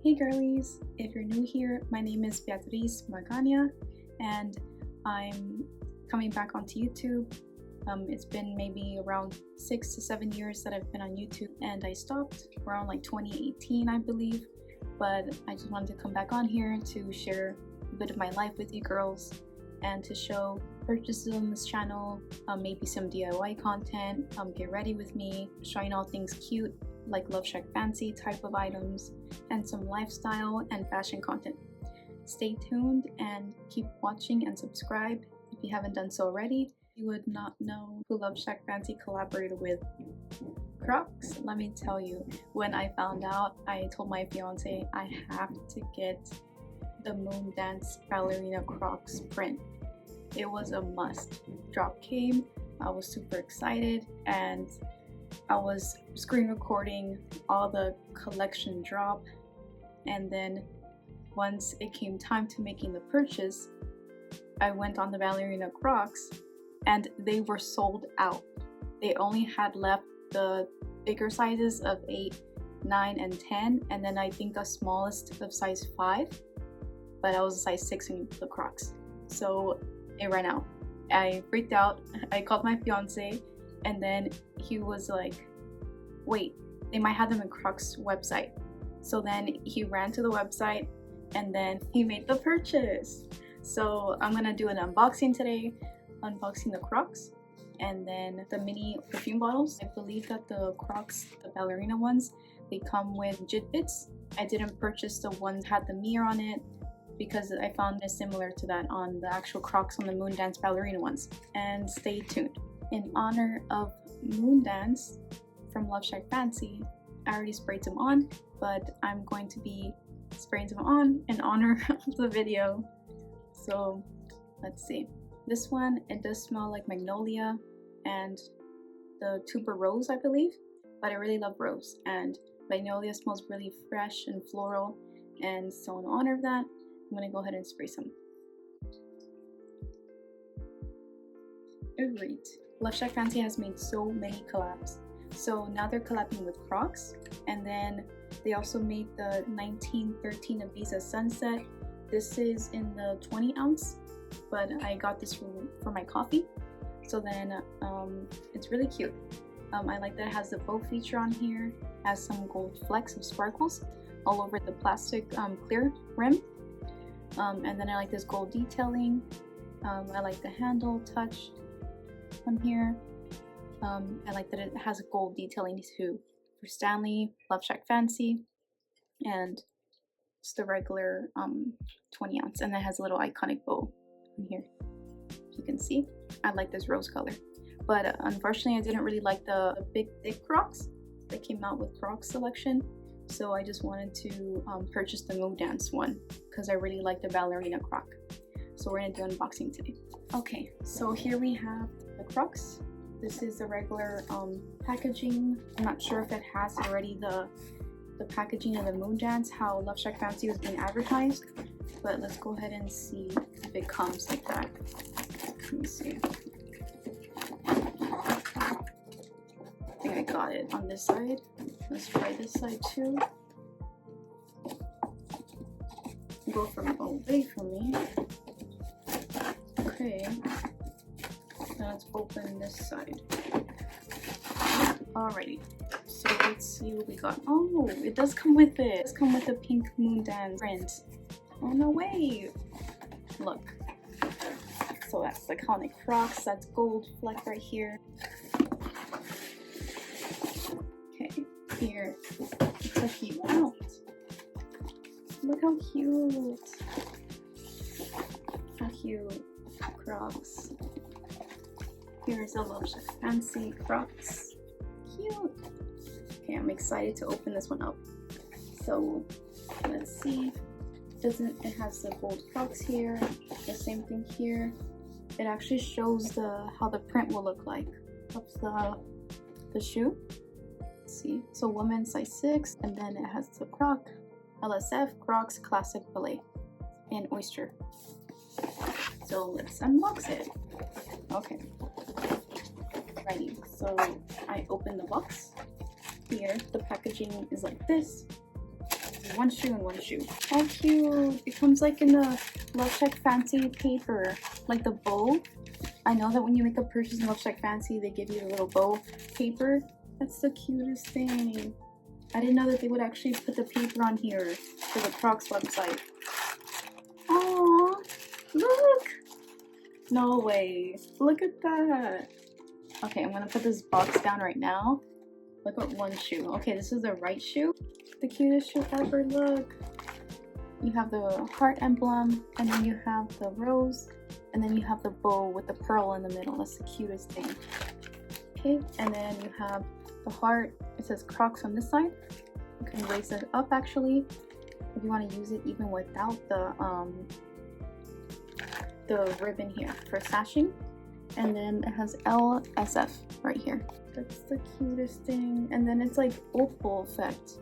Hey girlies, if you're new here, my name is Beatriz Magana and I'm coming back onto YouTube. It's been maybe around 6 to 7 years that I've been on YouTube, and I stopped around like 2018 I believe, but I just wanted to come back on here to share a bit of my life with you girls and to show purchases on this channel, maybe some DIY content, get ready with me, showing all things cute like Lsf Fancy type of items, and some lifestyle and fashion content. Stay tuned and keep watching and subscribe if you haven't done so already. You would not know who Lsf Fancy collaborated with Crocs. Let me tell you, when I found out, I told my fiance I have to get the Moon Dance Ballerina Crocs print. It was a must. Drop came, I was super excited, and I was screen recording all the collection drop, and then once it came time to making the purchase, I went on the Ballerina Crocs and they were sold out. They only had left the bigger sizes of 8, 9, and 10, and then I think the smallest of size 5, but I was a size 6 in the Crocs, so it ran out. I freaked out. I called my fiance, and then he was like, wait, they might have them in Crocs website. So then he ran to the website and then he made the purchase. So I'm gonna do an unboxing today, unboxing the Crocs and then the mini perfume bottles. I believe that the Crocs, the ballerina ones, they come with jit bits. I didn't purchase the ones that had the mirror on it because I found it similar to that on the actual Crocs on the Moon Dance ballerina ones. And stay tuned. In honor of Moon Dance from Lsf Fancy, I already sprayed some on, but I'm going to be spraying some on in honor of the video. So let's see. This one, it does smell like magnolia and the tuber rose, I believe, but I really love rose, and magnolia smells really fresh and floral, and so in honor of that, I'm gonna go ahead and spray some. Alright. Lsf Fancy has made so many collabs. So now they're collabing with Crocs, and then they also made the 1913 Ibiza Sunset. This is in the 20 ounce, but I got this for my coffee. So then it's really cute. I like that it has the bow feature on here, has some gold flecks of sparkles all over the plastic clear rim. And then I like this gold detailing. I like the handle touch on here. I like that it has a gold detailing too for Stanley, Lsf Fancy, and it's the regular 20 ounce, and it has a little iconic bow in here. You can see I like this rose color, but unfortunately I didn't really like the big thick Crocs that came out with Crocs selection, so I just wanted to purchase the Moon Dance one because I really like the ballerina Croc. So we're gonna do unboxing today. Okay, so here we have the Crocs. This is the regular packaging. I'm not sure if it has already the packaging of the Moon Dance, how Lsf Fancy was being advertised, but let's go ahead and see if it comes like that. Let me see. I think I got it on this side. Let's try this side too. Go from away from me. Okay. Now let's open this side. Alrighty, so let's see what we got. Oh, it does come with it. It does come with the pink Moon Dance print. Oh no way! Look. So that's the iconic Crocs. That's gold fleck right here. Okay, here. Check you out. Look how cute. How cute. Crocs. Here's a Lsf Fancy Crocs. Cute. Okay, I'm excited to open this one up. So let's see. It has the gold Crocs here. The same thing here. It actually shows how the print will look like of the shoe. Let's see. So woman size 6, and then it has the Croc, Lsf Crocs Classic Ballet in Oyster. So let's unbox it. Okay. Ready. So I open the box. Here, the packaging is like this. One shoe and one shoe. How cute! It comes like in the Lsf X Fancy paper, like the bow. I know that when you make a purchase in Lsf X Fancy, they give you a little bow paper. That's the cutest thing. I didn't know that they would actually put the paper on here for the Crocs website. Aww, look! No way. Look at that. Okay, I'm gonna put this box down right now. Look at one shoe. Okay, this is the right shoe. The cutest shoe ever, look. You have the heart emblem, and then you have the rose, and then you have the bow with the pearl in the middle. That's the cutest thing. Okay, and then you have the heart. It says Crocs on this side. You can raise it up actually if you want to use it even without the ribbon here for sashing. And then it has Lsf right here. That's the cutest thing. And then it's like opal effect.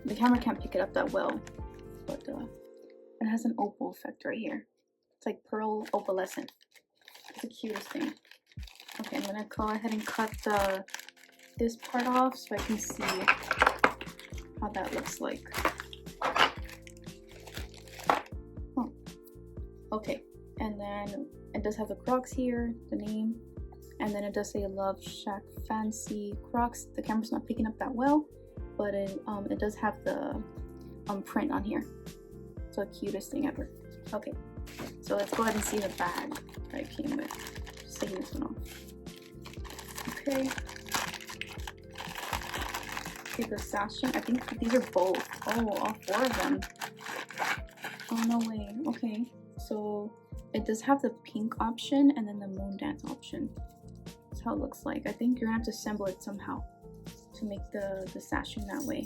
The camera can't pick it up that well, but it has an opal effect right here. It's like pearl opalescent. It's the cutest thing. Okay, I'm gonna go ahead and cut this part off so I can see how that looks like. Oh, okay. And then it does have the Crocs here, the name, and then it does say loveshackfancy Crocs. The camera's not picking up that well, but it does have the print on here. So the cutest thing ever. Okay, so let's go ahead and see the bag that it came with. Just taking this one off. Okay. Okay, the sashing. I think these are both. Oh, all four of them. Oh no way. Okay, so it does have the pink option and then the moon dance option. That's how it looks like. I think you're gonna have to assemble it somehow to make the sashing that way.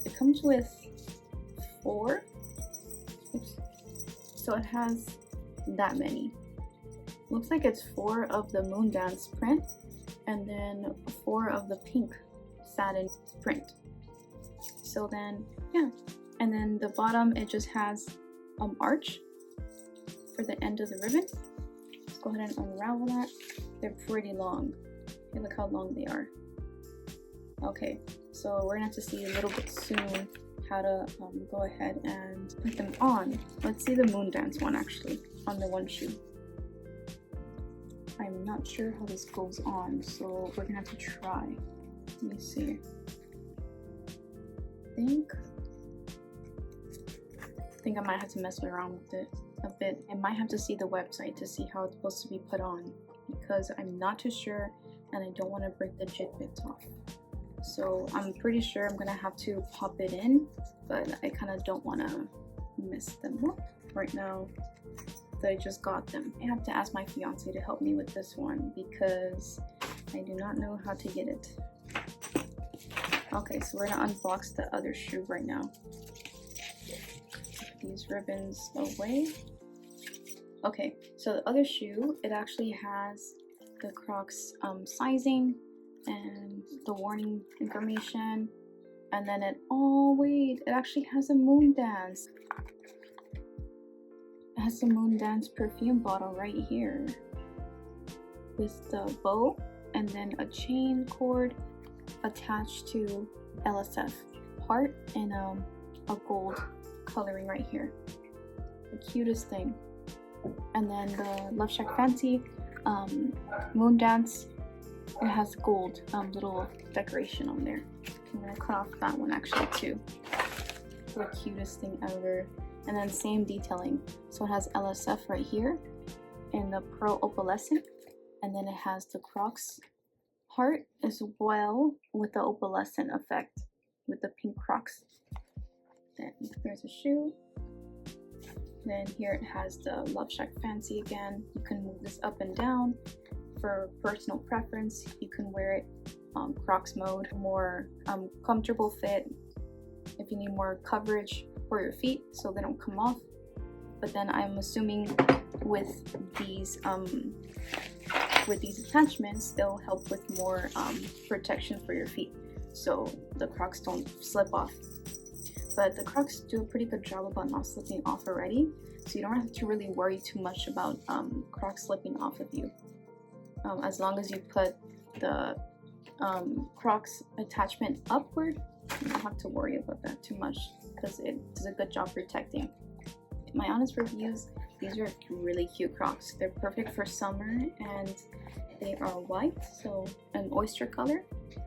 It comes with 4. Oops. So it has that many. Looks like it's 4 of the moon dance print and then 4 of the pink satin print. So then, yeah. And then the bottom, it just has arch for the end of the ribbon. Let's go ahead and unravel that. They're pretty long. Okay, look how long they are. Okay, so we're gonna have to see a little bit soon how to go ahead and put them on. Let's see the moon dance one actually on the one shoe. I'm not sure how this goes on, so we're gonna have to try. Let me see. I think I might have to mess around with it a bit. I might have to see the website to see how it's supposed to be put on because I'm not too sure and I don't want to break the jit bits off. So I'm pretty sure I'm gonna have to pop it in, but I kind of don't want to mess them up right now that I just got them. I have to ask my fiance to help me with this one because I do not know how to get it. Okay, so we're gonna unbox the other shoe right now. Put these ribbons away. Okay, so the other shoe, it actually has the Crocs sizing and the warning information, and then it, oh wait, it actually has a moon dance. It has the moon dance perfume bottle right here with the bow and then a chain cord attached to Lsf heart and a gold coloring right here. The cutest thing. And then the Lsf X Fancy moon dance, it has gold little decoration on there. I'm gonna cut off that one actually too. The cutest thing ever. And then same detailing, so it has Lsf right here in the pearl opalescent, and then it has the Crocs heart as well with the opalescent effect with the pink Crocs. Then there's a shoe. Then here it has the Lsf X Fancy again. You can move this up and down for personal preference. You can wear it Crocs mode, more comfortable fit if you need more coverage for your feet so they don't come off. But then I'm assuming with these attachments, they'll help with more protection for your feet so the Crocs don't slip off. But the Crocs do a pretty good job about not slipping off already, so you don't have to really worry too much about Crocs slipping off of you. As long as you put the Crocs attachment upward, You don't have to worry about that too much because it does a good job protecting. My honest reviews, these are really cute Crocs. They're perfect for summer and they are white, so an oyster color.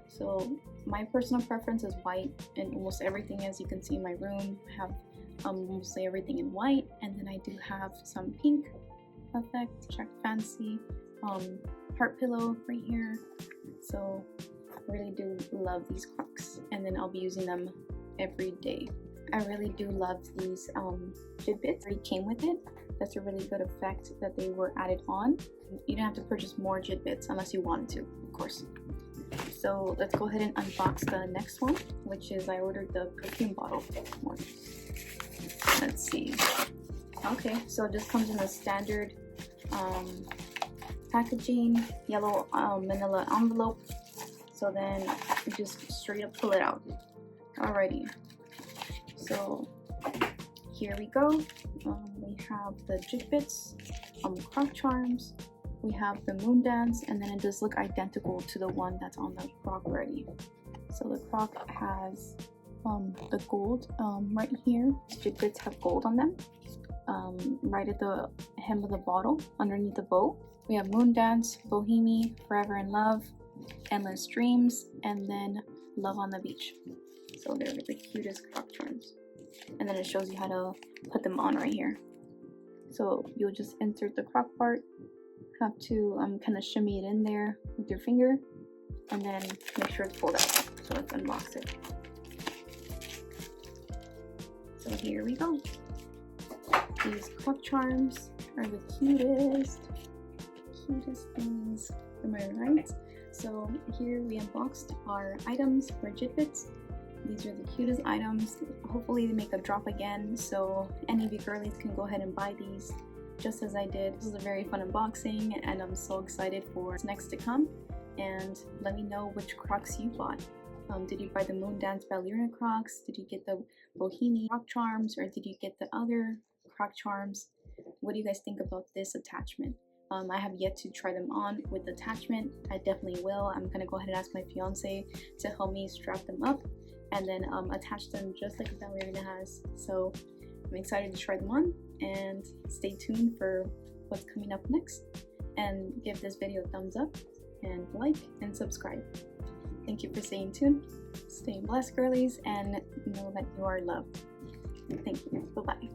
So my personal preference is white, and almost everything, as you can see in my room, I have mostly everything in white, and then I do have some pink effect, check fancy, heart pillow right here. So I really do love these Crocs, and then I'll be using them every day. I really do love these Fitbits. They came with it. That's a really good effect that they were added on. You don't have to purchase more Fitbits unless you wanted to, of course. So let's go ahead and unbox the next one, which is I ordered the perfume bottle one. Let's see. Okay, so it just comes in a standard packaging, yellow manila envelope. So then you just straight up pull it out. Alrighty. So here we go. We have the Fitbits, Croc Charms. We have the Moon Dance, and then it does look identical to the one that's on the Croc already. So the Croc has the gold right here. Fitbits have gold on them. Right at the hem of the bottle, underneath the bow. We have Moon Dance, Bohemian, Forever in Love, Endless Dreams, and then Love on the Beach. So they're the cutest Croc Charms. And then it shows you how to put them on right here. So you'll just insert the Croc part, have to kind of shimmy it in there with your finger, and then make sure it's pulled out. So let's unbox it. So here we go. These Croc Charms are the cutest things. Am I right? So here we unboxed our items for Fitbits. These are the cutest items. Hopefully they make a drop again, so any of you girlies can go ahead and buy these just as I did. This is a very fun unboxing, and I'm so excited for what's next to come. And let me know which Crocs you bought. Did you buy the Moon Dance Ballerina Crocs? Did you get the Bohemian Croc Charms, or did you get the other Croc Charms? What do you guys think about this attachment? I have yet to try them on with attachment. I definitely will. I'm gonna go ahead and ask my fiance to help me strap them up and then attach them just like a ballerina has. So I'm excited to try them on, and stay tuned for what's coming up next, and give this video a thumbs up and like and subscribe. Thank you for staying tuned. Stay blessed, girlies, and know that you are loved. Thank you. Bye-bye.